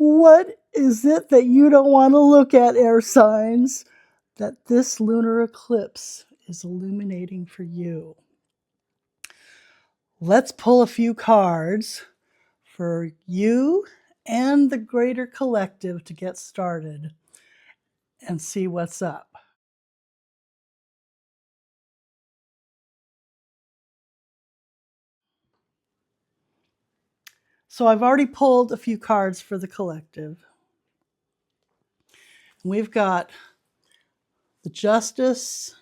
What is it that you don't want to look at, air signs, that this lunar eclipse is illuminating for you? Let's pull a few cards for you and the greater collective to get started and see what's up. So I've already pulled a few cards for the collective. We've got the Justice,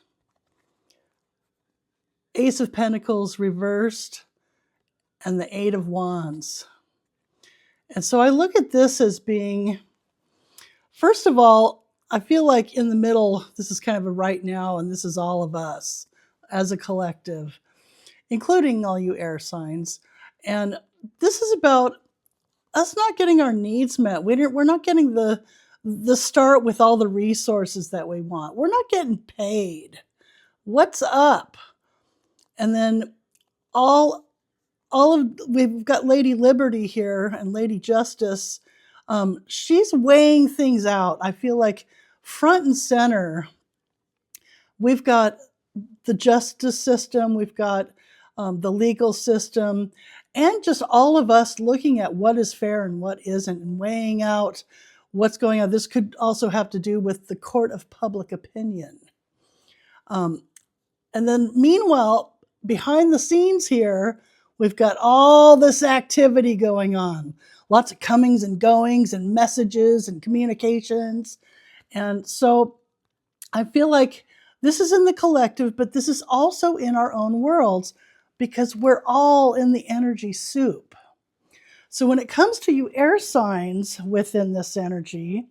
Ace of Pentacles reversed, and the Eight of Wands. And so I look at this as being, first of all, I feel like in the middle, this is kind of a right now, and this is all of us as a collective, including all you air signs. And this is about us not getting our needs met. We're not getting the start with all the resources that we want. We're not getting paid. What's up? And then we've got Lady Liberty here and Lady Justice. She's weighing things out. I feel like front and center, we've got the justice system, we've got the legal system, and just all of us looking at what is fair and what isn't, and weighing out what's going on. This could also have to do with the court of public opinion. And then meanwhile, behind the scenes here, we've got all this activity going on. Lots of comings and goings and messages and communications. And so I feel like this is in the collective, but this is also in our own worlds because we're all in the energy soup. So when it comes to you air signs within this energy,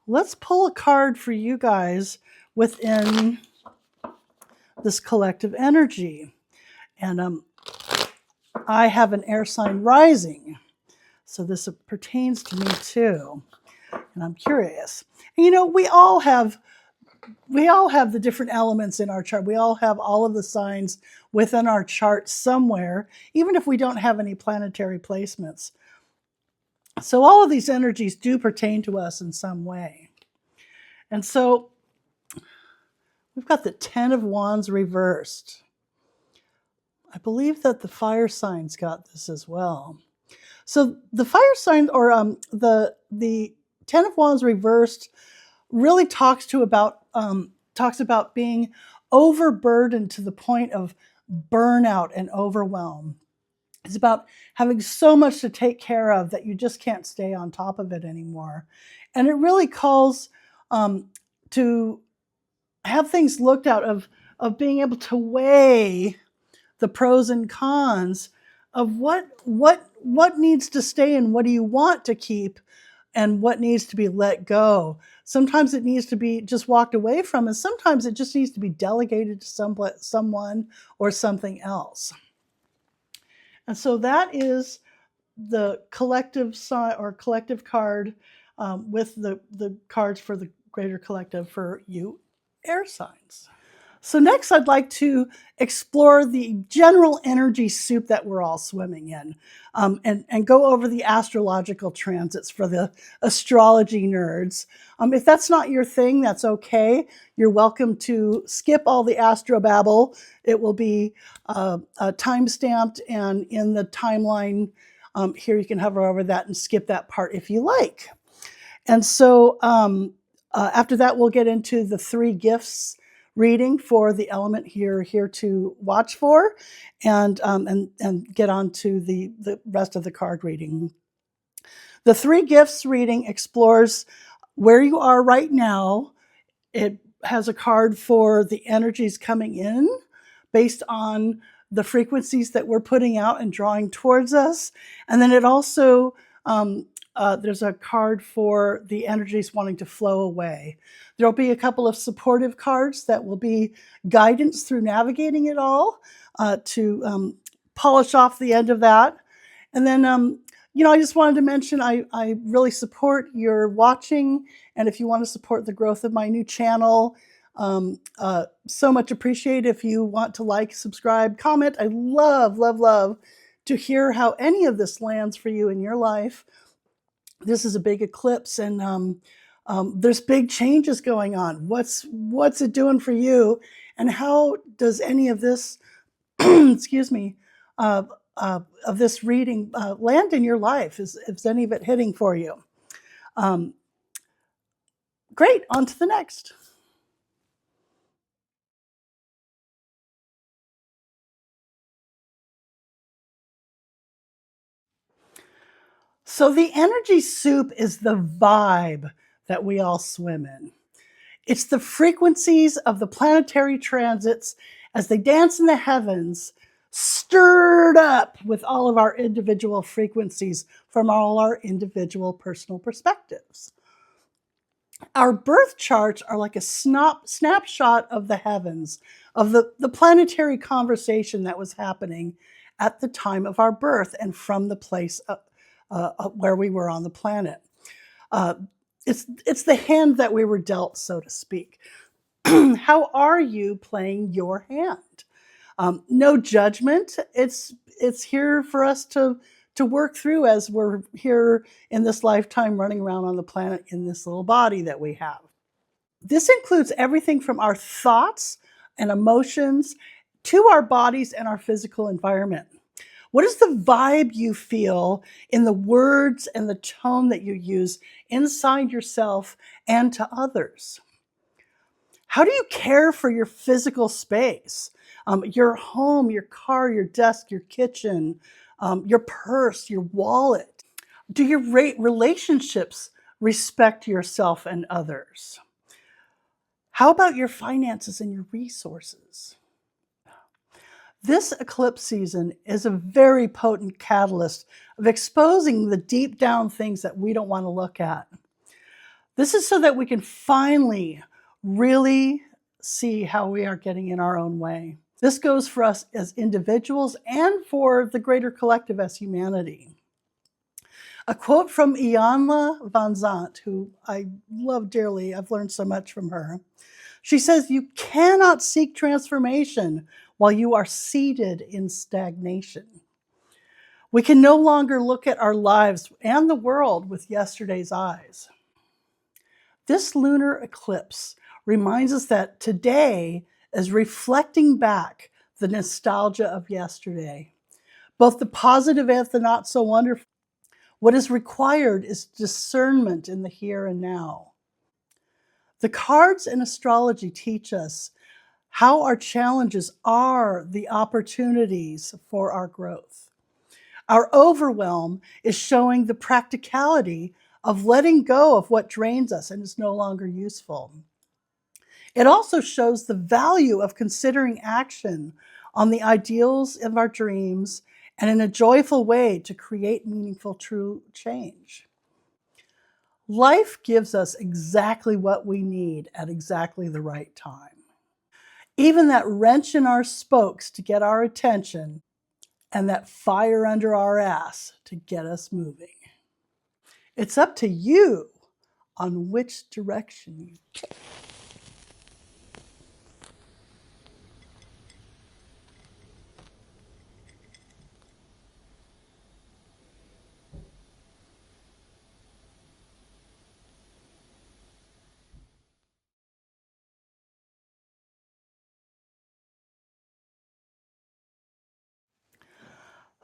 let's pull a card for you guys within this collective energy. And I have an air sign rising, so this pertains to me too. And I'm curious. And you know, we all have the different elements in our chart. We all have all of the signs within our chart somewhere, even if we don't have any planetary placements. So all of these energies do pertain to us in some way. And so we've got the Ten of Wands reversed. I believe that the fire signs got this as well. So the fire sign, or the Ten of Wands reversed, really talks about being overburdened to the point of burnout and overwhelm. It's about having so much to take care of that you just can't stay on top of it anymore. And it really calls to have things looked at of being able to weigh the pros and cons of what needs to stay and what do you want to keep and what needs to be let go. Sometimes it needs to be just walked away from, and sometimes it just needs to be delegated to someone or something else. And so that is the collective sign or collective card with the cards for the greater collective for you air signs. So next I'd like to explore the general energy soup that we're all swimming in, and go over the astrological transits for the astrology nerds. If that's not your thing, that's okay. You're welcome to skip all the astrobabble. It will be time-stamped, and in the timeline here you can hover over that and skip that part if you like. And so after that, we'll get into the 3 gifts reading for the element you're here to watch for, and get on to the rest of the card reading. The 3 gifts reading explores where you are right now. It has a card for the energies coming in based on the frequencies that we're putting out and drawing towards us. And then it also, there's a card for the energies wanting to flow away. There'll be a couple of supportive cards that will be guidance through navigating it all, to polish off the end of that. And then, I just wanted to mention I really support your watching. And if you want to support the growth of my new channel, so much appreciated if you want to like, subscribe, comment. I love to hear how any of this lands for you in your life. This is a big eclipse, and there's big changes going on. What's it doing for you, and how does any of this, excuse me, uh, of this reading land in your life? Is any of it hitting for you? Um, Great. On to the next. So the energy soup is the vibe that we all swim in. It's the frequencies of the planetary transits as they dance in the heavens, stirred up with all of our individual frequencies from all our individual personal perspectives. Our birth charts are like a snapshot of the heavens, of the planetary conversation that was happening at the time of our birth and from the place where we were on the planet. Uh, it's the hand that we were dealt, so to speak. How are you playing your hand? No judgment. It's here for us to work through as we're here in this lifetime running around on the planet in this little body that we have. This includes everything from our thoughts and emotions to our bodies and our physical environment. What is the vibe you feel in the words and the tone that you use inside yourself and to others? How do you care for your physical space? Your home, your car, your desk, your kitchen, your purse, your wallet. Do your relationships respect yourself and others? How about your finances and your resources? This eclipse season is a very potent catalyst of exposing the deep down things that we don't want to look at. This is so that we can finally really see how we are getting in our own way. This goes for us as individuals and for the greater collective as humanity. A quote from Iyanla Vanzant, who I love dearly, I've learned so much from her. She says, "You cannot seek transformation while you are seated in stagnation." We can no longer look at our lives and the world with yesterday's eyes. This lunar eclipse reminds us that today is reflecting back the nostalgia of yesterday, both the positive and the not so wonderful. What is required is discernment in the here and now. The cards in astrology teach us how our challenges are the opportunities for our growth. Our overwhelm is showing the practicality of letting go of what drains us and is no longer useful. It also shows the value of considering action on the ideals of our dreams and in a joyful way to create meaningful, true change. Life gives us exactly what we need at exactly the right time. Even that wrench in our spokes to get our attention and that fire under our ass to get us moving. It's up to you on which direction you.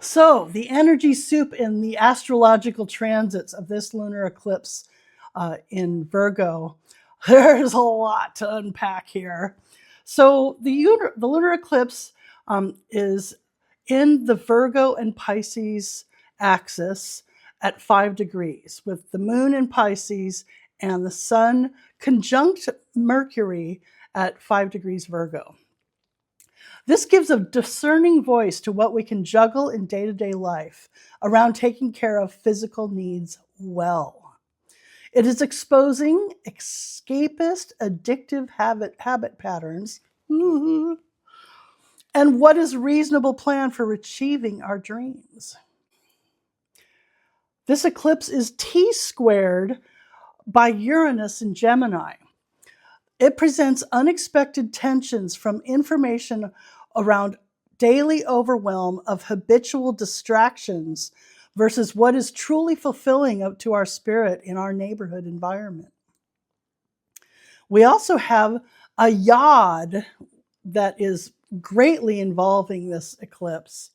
So, the energy soup in the astrological transits of this lunar eclipse in Virgo, there's a lot to unpack here. So, the lunar eclipse is in the Virgo and Pisces axis at 5 degrees, with the moon in Pisces and the sun conjunct Mercury at 5 degrees Virgo. This gives a discerning voice to what we can juggle in day to day life around taking care of physical needs well. It is exposing escapist, addictive habit patterns and what is a reasonable plan for achieving our dreams. This eclipse is T squared by Uranus in Gemini. It presents unexpected tensions from information around daily overwhelm of habitual distractions versus what is truly fulfilling to our spirit in our neighborhood environment. We also have a yod that is greatly involving this eclipse.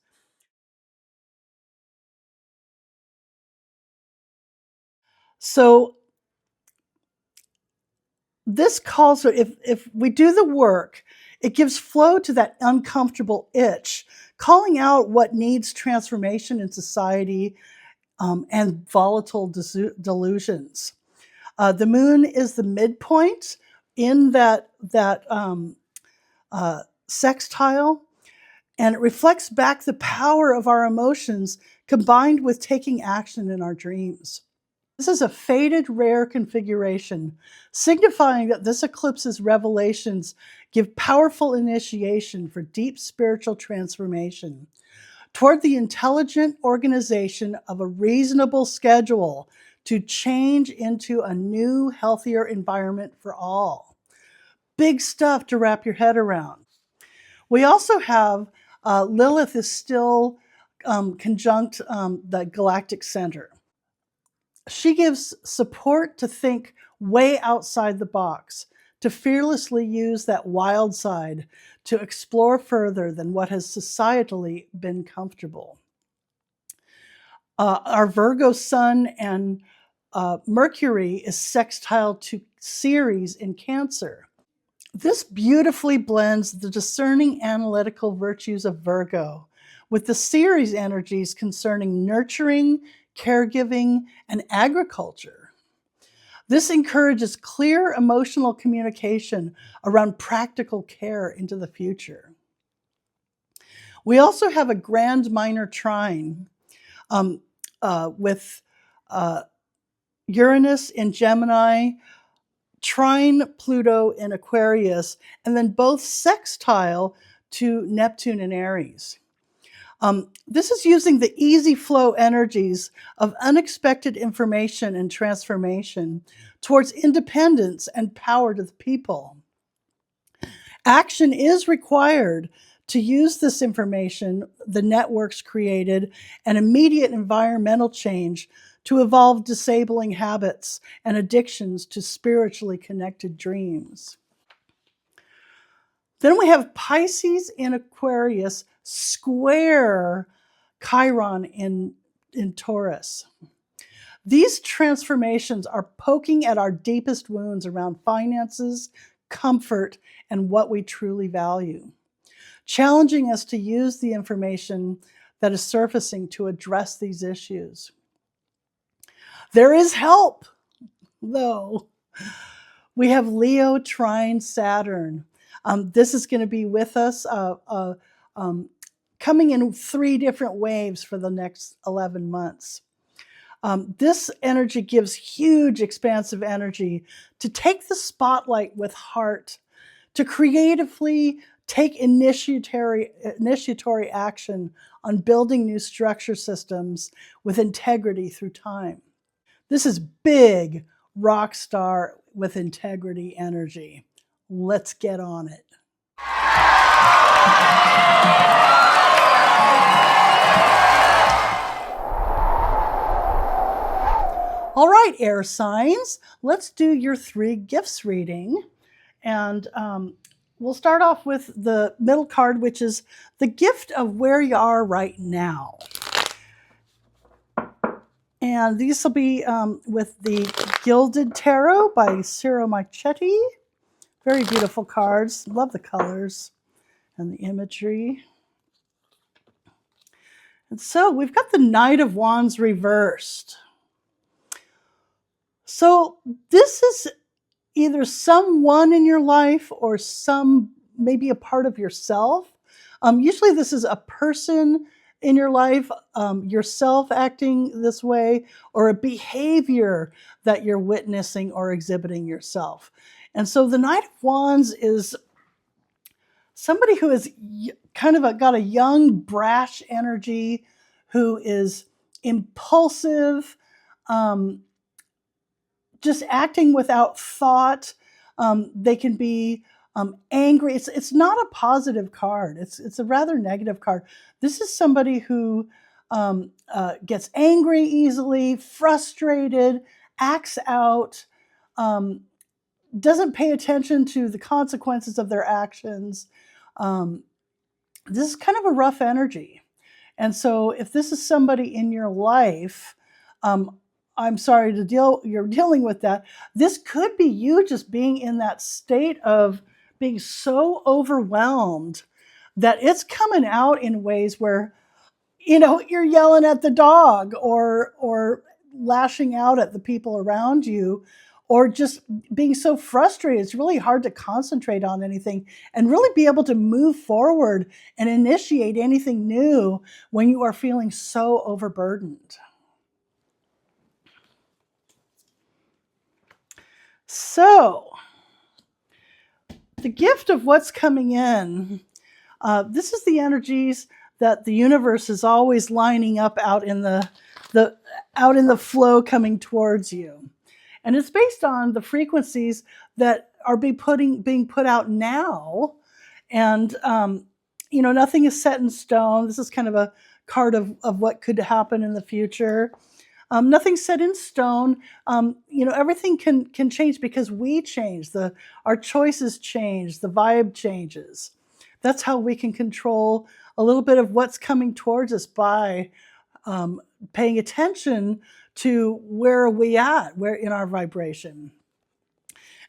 So this calls for, if we do the work, it gives flow to that uncomfortable itch, calling out what needs transformation in society, and volatile delusions. The moon is the midpoint in that sextile, and it reflects back the power of our emotions combined with taking action in our dreams. This is a fated rare configuration, signifying that this eclipse's revelations give powerful initiation for deep spiritual transformation toward the intelligent organization of a reasonable schedule to change into a new, healthier environment for all. Big stuff to wrap your head around. We also have Lilith is still conjunct the galactic center. She gives support to think way outside the box, to fearlessly use that wild side, to explore further than what has societally been comfortable. Our Virgo sun and Mercury is sextile to Ceres in Cancer. This beautifully blends the discerning analytical virtues of Virgo with the Ceres energies concerning nurturing, caregiving, and agriculture. This encourages clear emotional communication around practical care into the future. We also have a grand minor trine with Uranus in Gemini, trine Pluto in Aquarius, and then both sextile to Neptune in Aries. This is using the easy flow energies of unexpected information and transformation towards independence and power to the people. Action is required to use this information, the networks created, and immediate environmental change to evolve disabling habits and addictions to spiritually connected dreams. Then we have Pisces in Aquarius square Chiron in Taurus. These transformations are poking at our deepest wounds around finances, comfort, and what we truly value, challenging us to use the information that is surfacing to address these issues. There is help, though. We have Leo trine Saturn. This is going to be with us, coming in 3 different waves for the next 11 months. This energy gives huge expansive energy to take the spotlight with heart, to creatively take initiatory action on building new structure systems with integrity through time. This is big rock star with integrity energy. Let's get on it. All right, air signs, let's do your 3 gifts reading. And we'll start off with the middle card, which is the gift of where you are right now. And these will be with the Gilded Tarot by Ciro Marchetti. Very beautiful cards. Love the colors and the imagery. And so we've got the Knight of Wands reversed. So this is either someone in your life or maybe a part of yourself. Usually this is a person in your life, yourself acting this way, or a behavior that you're witnessing or exhibiting yourself. And so the Knight of Wands is somebody who is kind of got a young, brash energy, who is impulsive, just acting without thought. They can be angry. It's not a positive card. It's a rather negative card. This is somebody who gets angry easily, frustrated, acts out, doesn't pay attention to the consequences of their actions. This is kind of a rough energy. And so if this is somebody in your life, I'm sorry you're dealing with that. This could be you just being in that state of being so overwhelmed that it's coming out in ways where, you're yelling at the dog or lashing out at the people around you, or just being so frustrated. It's really hard to concentrate on anything and really be able to move forward and initiate anything new when you are feeling so overburdened. So, the gift of what's coming in, this is the energies that the universe is always lining up out in the flow coming towards you. And it's based on the frequencies that are being put out now. And, nothing is set in stone. This is kind of a card of what could happen in the future. Nothing's set in stone. Everything can change because we change. Our choices change. The vibe changes. That's how we can control a little bit of what's coming towards us by paying attention to where are we at, where in our vibration.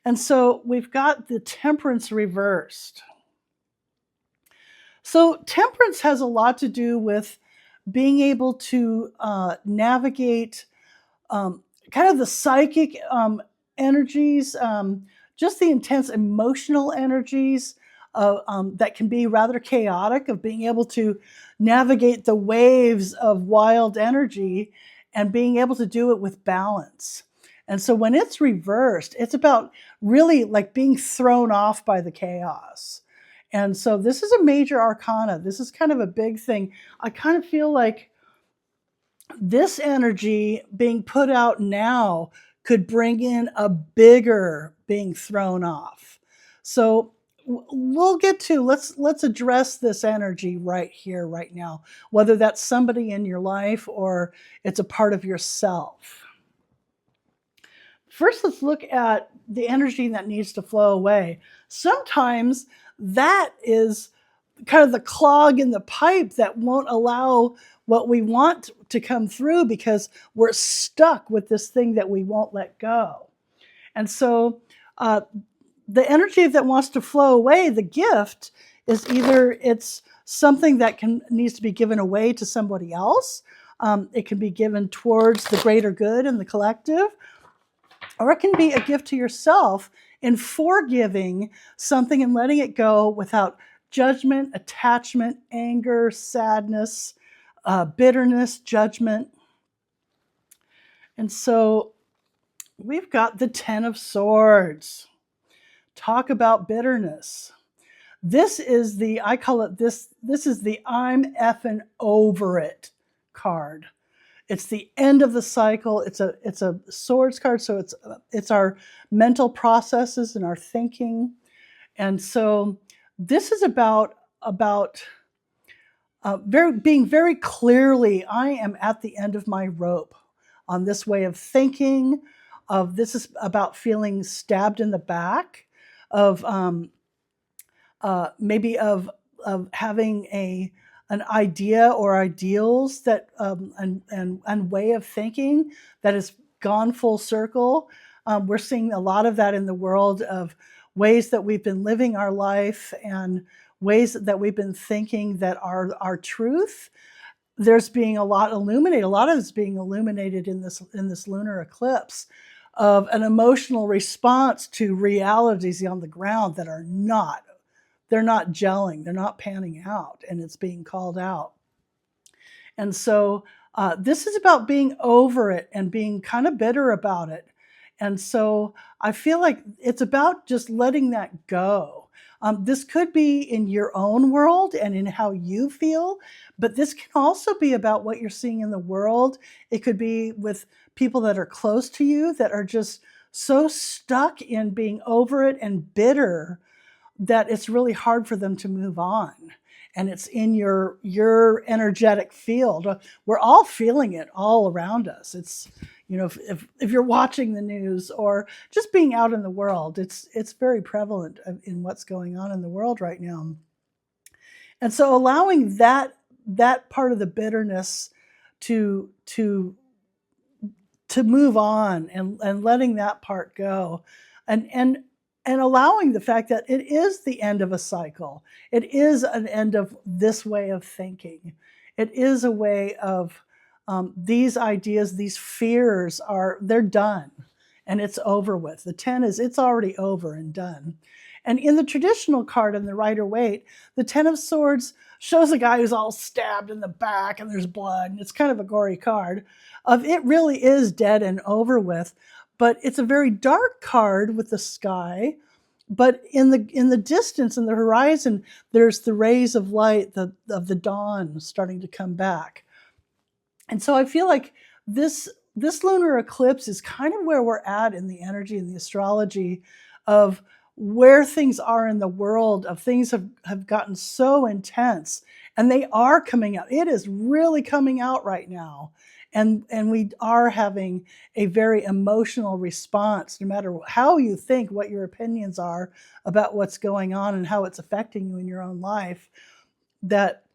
And so we've got the Temperance reversed. So Temperance has a lot to do with being able to navigate kind of the psychic energies, just the intense emotional energies that can be rather chaotic, of being able to navigate the waves of wild energy and being able to do it with balance. And so when it's reversed, it's about really like being thrown off by the chaos. And so this is a major arcana. This is kind of a big thing. I kind of feel like this energy being put out now could bring in a bigger being thrown off. So we'll get to, let's address this energy right here, right now, whether that's somebody in your life or it's a part of yourself. First, let's look at the energy that needs to flow away. Sometimes that is kind of the clog in the pipe that won't allow what we want to come through because we're stuck with this thing that we won't let go. And so the energy that wants to flow away, the gift, is either it's something that needs to be given away to somebody else. It can be given towards the greater good and the collective, or it can be a gift to yourself in forgiving something and letting it go without judgment, attachment, anger, sadness, bitterness, judgment. And so we've got the Ten of Swords. Talk about bitterness. This is I call it this is the I'm effing over it card. It's the end of the cycle. It's a swords card, so it's our mental processes and our thinking. And so this is about being very clearly, I am at the end of my rope on this way of thinking. This is about feeling stabbed in the back, of maybe of having an idea or ideals that and way of thinking that has gone full circle. We're seeing a lot of that in the world of ways that we've been living our life and ways that we've been thinking that are our truth. There's being a lot illuminated. A lot of it's being illuminated in this lunar eclipse, of an emotional response to realities on the ground that are not. They're not gelling. They're not panning out, and it's being called out. And so this is about being over it and being kind of bitter about it. And so I feel like it's about just letting that go. This could be in your own world and in how you feel, but this can also be about what you're seeing in the world. It could be with people that are close to you that are just so stuck in being over it and bitter that it's really hard for them to move on. and it's in your energetic field. We're all feeling it all around us. It's, if you're watching the news or just being out in the world, it's very prevalent in what's going on in the world right now. And so allowing that part of the bitterness to move on, and letting that part go, and allowing the fact that it is the end of a cycle. It is an end of this way of thinking. It is a way of these ideas, these fears they're done, and it's over with. The 10 it's already over and done. And in the traditional card in the Rider-Waite, the 10 of Swords shows a guy who's all stabbed in the back and there's blood, and it's kind of a gory card. It really is dead and over with, but it's a very dark card with the sky. But in the distance, in the horizon, there's the rays of light of the dawn starting to come back. And so I feel like this lunar eclipse is kind of where we're at in the energy and the astrology of where things are in the world, of things have gotten so intense, and they are coming out. It is really coming out right now. And we are having a very emotional response, no matter how you think, what your opinions are about what's going on and how it's affecting you in your own life, that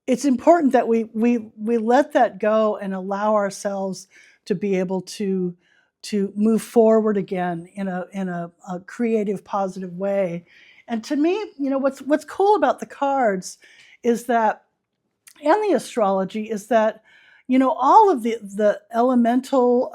it's important that we let that go and allow ourselves to be able to move forward again in a creative, positive way. And to me, what's cool about the cards is that, and the astrology, is that, all of the elemental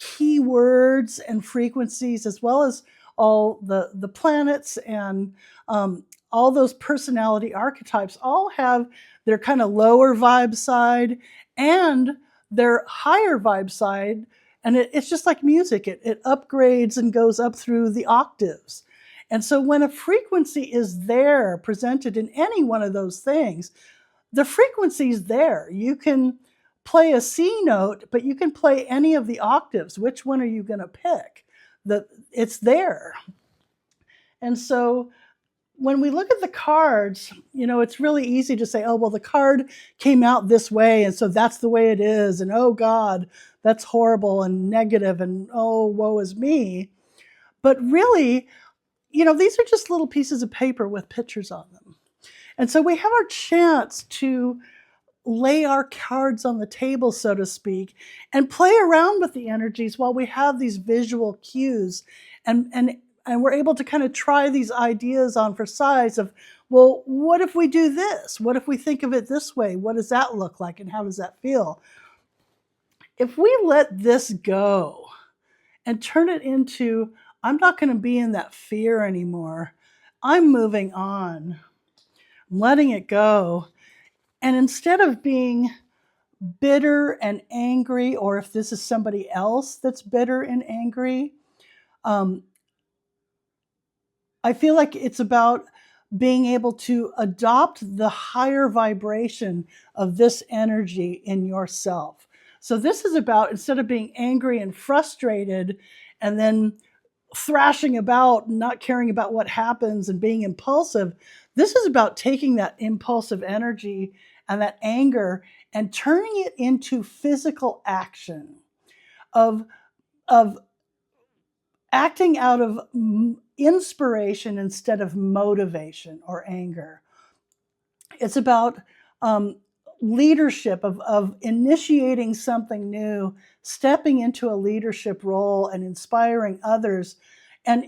keywords and frequencies, as well as all the planets and all those personality archetypes, all have their kind of lower vibe side and their higher vibe side. And it's just like music. It upgrades and goes up through the octaves. And so when a frequency is there presented in any one of those things, the frequency's there. You can play a C note, but you can play any of the octaves. Which one are you going to pick? It's there. And so when we look at the cards, it's really easy to say, oh, well, the card came out this way, and so that's the way it is. And, oh, God, that's horrible and negative, and, oh, woe is me. But really, these are just little pieces of paper with pictures on them. And so we have our chance to lay our cards on the table, so to speak, and play around with the energies while we have these visual cues. And we're able to kind of try these ideas on for size of, well, what if we do this? What if we think of it this way? What does that look like, and how does that feel? If we let this go and turn it into, I'm not going to be in that fear anymore. I'm moving on. I'm letting it go. And instead of being bitter and angry, or if this is somebody else that's bitter and angry, I feel like it's about being able to adopt the higher vibration of this energy in yourself. So this is about, instead of being angry and frustrated and then thrashing about, not caring about what happens and being impulsive, this is about taking that impulsive energy and that anger and turning it into physical action of acting out of inspiration instead of motivation or anger. It's about leadership, of initiating something new, stepping into a leadership role and inspiring others, and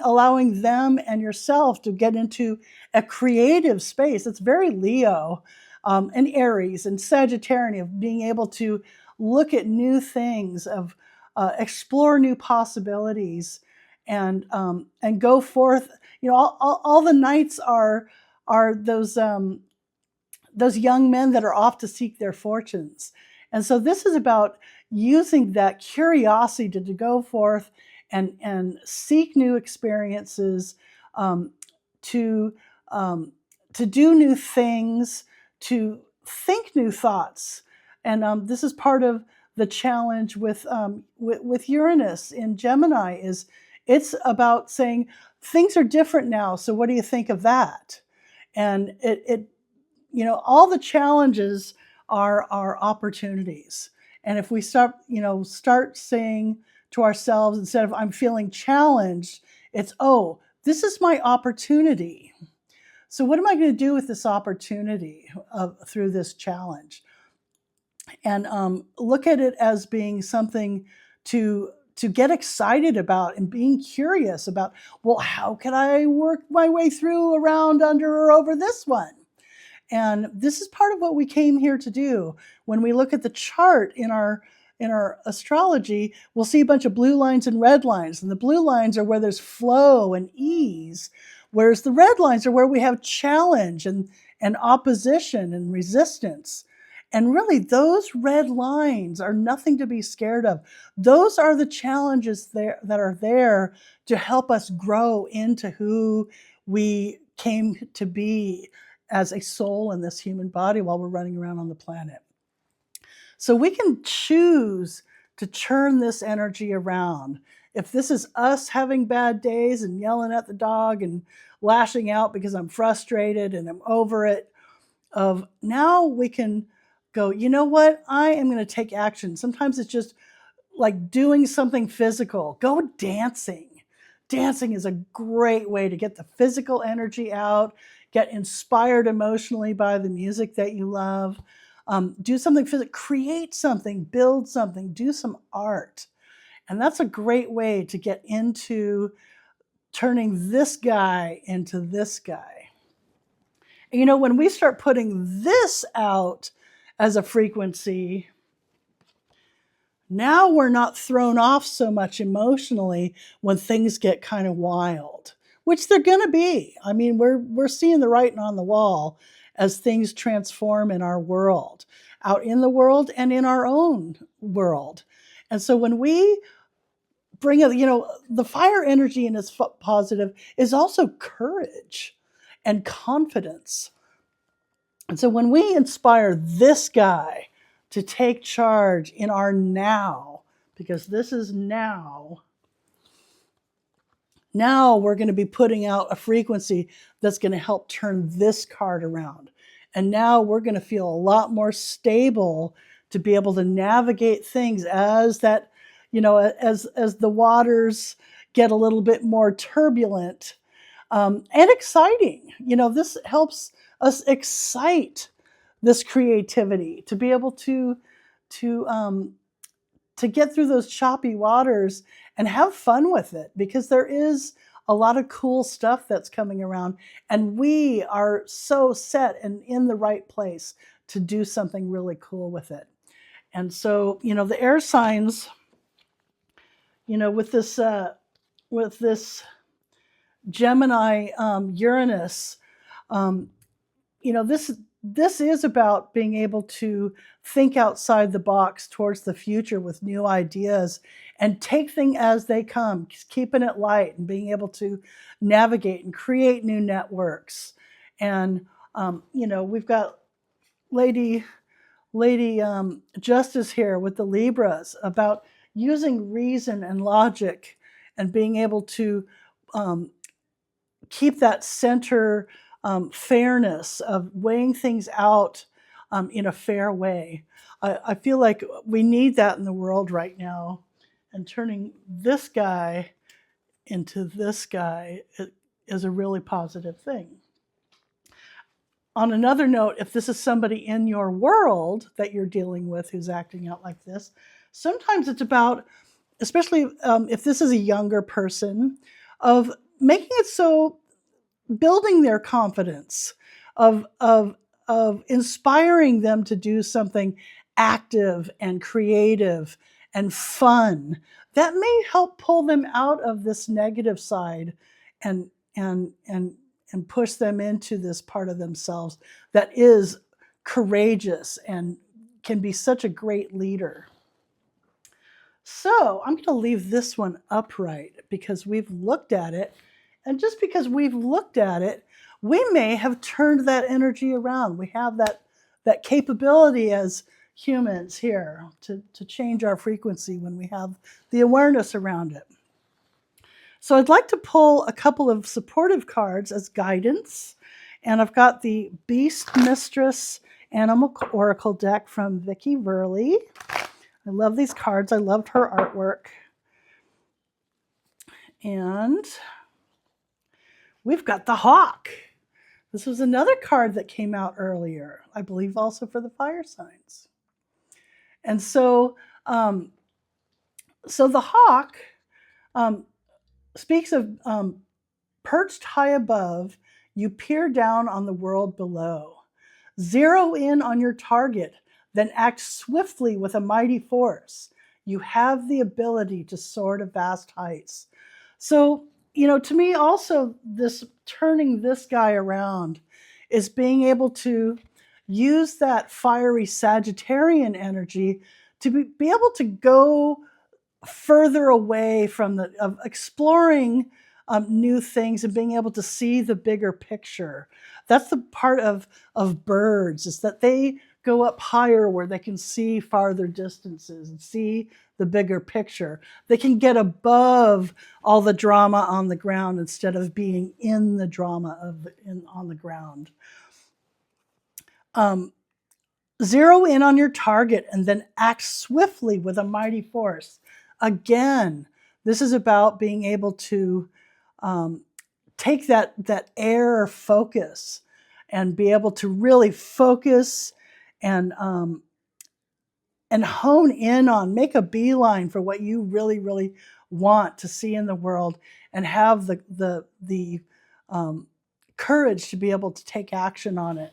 allowing them and yourself to get into a creative space. It's very Leo and Aries and Sagittarian, of being able to look at new things, of explore new possibilities, and go forth. All the nights are those young men that are off to seek their fortunes. And so this is about using that curiosity to go forth and seek new experiences, to do new things, to think new thoughts. And this is part of the challenge with Uranus in Gemini, is It's about saying things are different now. So what do you think of that? And it all the challenges are opportunities. And if we start saying to ourselves, instead of I'm feeling challenged, it's, oh, this is my opportunity. So what am I going to do with this opportunity through this challenge? And look at it as being something to get excited about and being curious about, well, how can I work my way through, around, under, or over this one? And this is part of what we came here to do. When we look at the chart in our astrology, we'll see a bunch of blue lines and red lines. And the blue lines are where there's flow and ease, whereas the red lines are where we have challenge and opposition and resistance. And really, those red lines are nothing to be scared of. Those are the challenges that are there to help us grow into who we came to be as a soul in this human body while we're running around on the planet. So we can choose to turn this energy around. If this is us having bad days and yelling at the dog and lashing out because I'm frustrated and I'm over it, now we can go, you know what? I am going to take action. Sometimes it's just like doing something physical. Go dancing. Dancing is a great way to get the physical energy out, get inspired emotionally by the music that you love. Do something physical, create something, build something, do some art. And that's a great way to get into turning this guy into this guy. And when we start putting this out as a frequency, now we're not thrown off so much emotionally when things get kind of wild, which they're going to be. I mean, we're seeing the writing on the wall as things transform in our world, out in the world and in our own world. And so when we bring it, the fire energy in its positive is also courage and confidence. And so when we inspire this guy to take charge in our now, because this is now we're going to be putting out a frequency that's going to help turn this card around. And now we're going to feel a lot more stable to be able to navigate things as that, as the waters get a little bit more turbulent and exciting. This helps us excite this creativity to be able to get through those choppy waters and have fun with it, because there is a lot of cool stuff that's coming around, and we are so set and in the right place to do something really cool with it. And so, the air signs, with this Gemini Uranus, this is about being able to think outside the box towards the future with new ideas and take things as they come, keeping it light and being able to navigate and create new networks. And we've got Lady Justice here with the Libras about using reason and logic and being able to keep that center fairness of weighing things out in a fair way. I feel like we need that in the world right now, and turning this guy into this guy is a really positive thing. On another note, if this is somebody in your world that you're dealing with who's acting out like this, sometimes it's about, especially if this is a younger person, of making it so, building their confidence, of inspiring them to do something active and creative and fun that may help pull them out of this negative side and push them into this part of themselves that is courageous and can be such a great leader. So I'm going to leave this one upright because we've looked at it. And just because we've looked at it, we may have turned that energy around. We have that capability as humans here to change our frequency when we have the awareness around it. So I'd like to pull a couple of supportive cards as guidance. And I've got the Beast Mistress Animal Oracle deck from Vicki Verley. I love these cards. I loved her artwork. And we've got the Hawk. This was another card that came out earlier, I believe also for the fire signs. And so, so the Hawk speaks of perched high above, you peer down on the world below. Zero in on your target, then act swiftly with a mighty force. You have the ability to soar to vast heights. So, to me also, this turning this guy around is being able to use that fiery Sagittarian energy to be able to go further away from of exploring new things and being able to see the bigger picture. That's the part of birds, is that they go up higher where they can see farther distances and see the bigger picture. They can get above all the drama on the ground instead of being in the drama on the ground. Zero in on your target and then act swiftly with a mighty force. Again, this is about being able to take that air focus and be able to really focus and hone in on, make a beeline for what you really, really want to see in the world, and have the courage to be able to take action on it.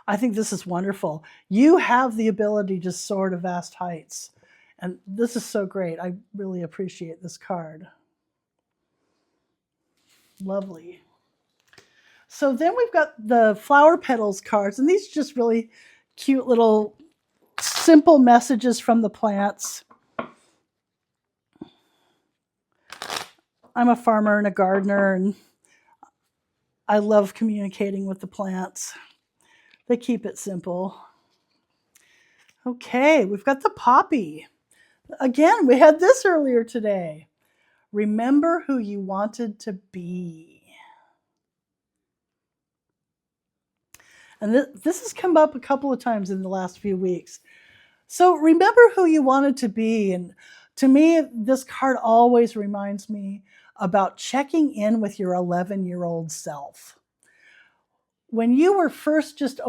I think this is wonderful. You have the ability to soar to vast heights. And this is so great. I really appreciate this card. Lovely. So then we've got the flower petals cards, and these are just really cute little simple messages from the plants. I'm a farmer and a gardener, and I love communicating with the plants. They keep it simple. Okay, we've got the poppy. Again, we had this earlier today. Remember who you wanted to be. And this has come up a couple of times in the last few weeks. So remember who you wanted to be. And to me, this card always reminds me about checking in with your 11-year-old self. When you were first just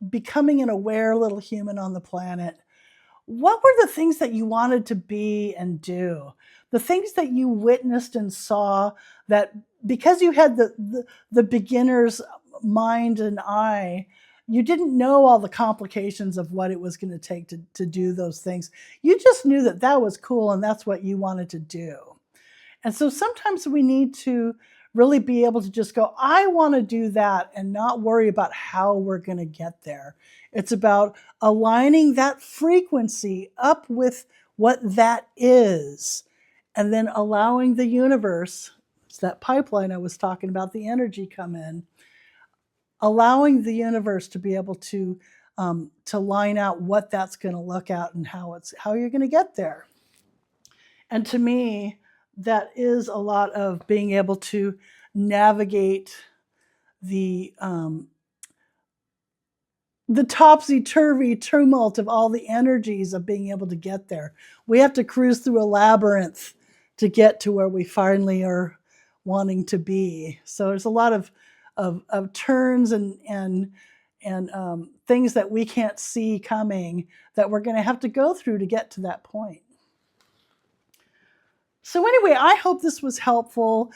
becoming an aware little human on the planet, what were the things that you wanted to be and do? The things that you witnessed and saw, that because you had the beginner's mind and eye, you didn't know all the complications of what it was going to take to do those things. You just knew that was cool and that's what you wanted to do. And so sometimes we need to really be able to just go, I want to do that, and not worry about how we're going to get there. It's about aligning that frequency up with what that is, and then allowing the universe, it's that pipeline I was talking about, the energy come in, allowing the universe to be able to line out what that's going to look at and how you're going to get there. And to me, that is a lot of being able to navigate the topsy-turvy tumult of all the energies of being able to get there. We have to cruise through a labyrinth to get to where we finally are wanting to be. So there's a lot of turns and things that we can't see coming that we're going to have to go through to get to that point. So anyway, I hope this was helpful.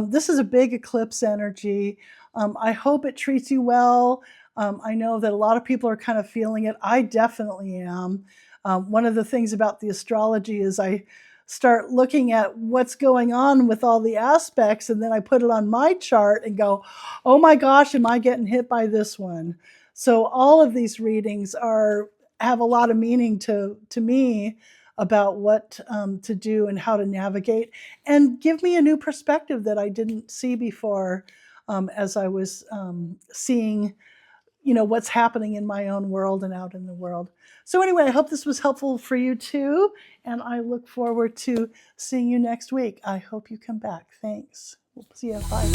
This is a big eclipse energy. I hope it treats you well. I know that a lot of people are kind of feeling it. I definitely am. One of the things about the astrology is I start looking at what's going on with all the aspects, and then I put it on my chart and go, oh my gosh, am I getting hit by this one? So all of these readings have a lot of meaning to me about what to do and how to navigate, and give me a new perspective that I didn't see before, as I was seeing what's happening in my own world and out in the world. So anyway, I hope this was helpful for you too, and I look forward to seeing you next week. I hope you come back. Thanks. We'll see you. Bye.